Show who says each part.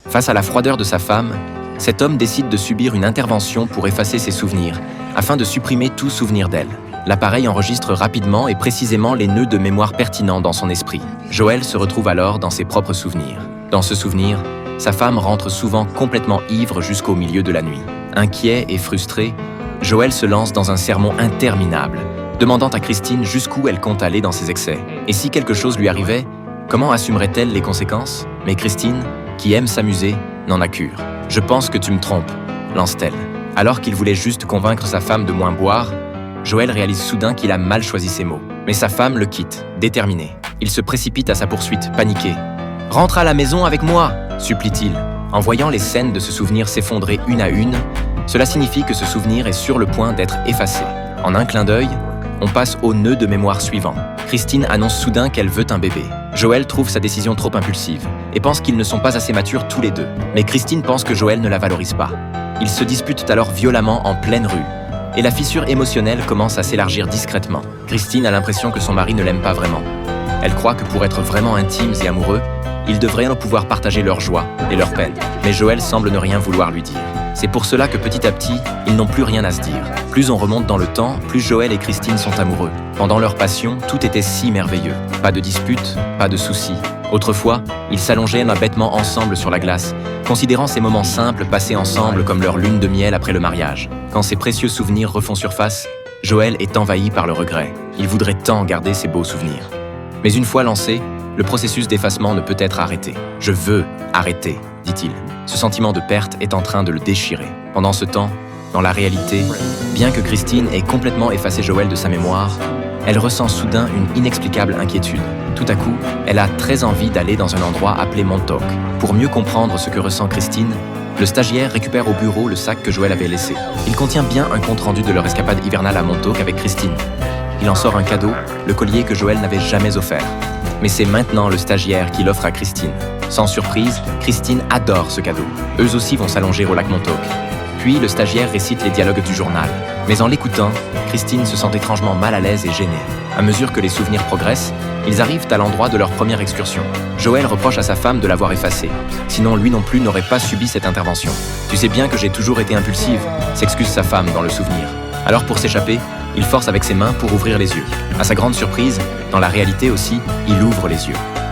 Speaker 1: Face à la froideur de sa femme, cet homme décide de subir une intervention pour effacer ses souvenirs, afin de supprimer tout souvenir d'elle. L'appareil enregistre rapidement et précisément les nœuds de mémoire pertinents dans son esprit. Joël se retrouve alors dans ses propres souvenirs. Dans ce souvenir, sa femme rentre souvent complètement ivre jusqu'au milieu de la nuit. Inquiet et frustré, Joël se lance dans un sermon interminable, demandant à Christine jusqu'où elle compte aller dans ses excès. Et si quelque chose lui arrivait, comment assumerait-elle les conséquences? Mais Christine, qui aime s'amuser, n'en a cure. « Je pense que tu me trompes », lance-t-elle. Alors qu'il voulait juste convaincre sa femme de moins boire, Joël réalise soudain qu'il a mal choisi ses mots. Mais sa femme le quitte, déterminée. Il se précipite à sa poursuite, paniqué. « Rentre à la maison avec moi !» supplie-t-il. En voyant les scènes de ce souvenir s'effondrer une à une, cela signifie que ce souvenir est sur le point d'être effacé. En un clin d'œil, on passe au nœud de mémoire suivant. Christine annonce soudain qu'elle veut un bébé. Joël trouve sa décision trop impulsive et pense qu'ils ne sont pas assez matures tous les deux. Mais Christine pense que Joël ne la valorise pas. Ils se disputent alors violemment en pleine rue et la fissure émotionnelle commence à s'élargir discrètement. Christine a l'impression que son mari ne l'aime pas vraiment. Elle croit que pour être vraiment intimes et amoureux, ils devraient pouvoir partager leur joie et leur peine. Mais Joël semble ne rien vouloir lui dire. C'est pour cela que petit à petit, ils n'ont plus rien à se dire. Plus on remonte dans le temps, plus Joël et Christine sont amoureux. Pendant leur passion, tout était si merveilleux. Pas de disputes, pas de soucis. Autrefois, ils s'allongeaient bêtement ensemble sur la glace, considérant ces moments simples passés ensemble comme leur lune de miel après le mariage. Quand ces précieux souvenirs refont surface, Joël est envahi par le regret. Il voudrait tant garder ces beaux souvenirs. Mais une fois lancé, le processus d'effacement ne peut être arrêté. « Je veux arrêter », dit-il. Ce sentiment de perte est en train de le déchirer. Pendant ce temps, dans la réalité, bien que Christine ait complètement effacé Joël de sa mémoire, elle ressent soudain une inexplicable inquiétude. Tout à coup, elle a très envie d'aller dans un endroit appelé Montauk. Pour mieux comprendre ce que ressent Christine, le stagiaire récupère au bureau le sac que Joël avait laissé. Il contient bien un compte-rendu de leur escapade hivernale à Montauk avec Christine. Il en sort un cadeau, le collier que Joël n'avait jamais offert. Mais c'est maintenant le stagiaire qui l'offre à Christine. Sans surprise, Christine adore ce cadeau. Eux aussi vont s'allonger au lac Montauk. Puis le stagiaire récite les dialogues du journal. Mais en l'écoutant, Christine se sent étrangement mal à l'aise et gênée. À mesure que les souvenirs progressent, ils arrivent à l'endroit de leur première excursion. Joël reproche à sa femme de l'avoir effacé. Sinon, lui non plus n'aurait pas subi cette intervention. « Tu sais bien que j'ai toujours été impulsive », s'excuse sa femme dans le souvenir. Alors pour s'échapper, il force avec ses mains pour ouvrir les yeux. À sa grande surprise, dans la réalité aussi, il ouvre les yeux.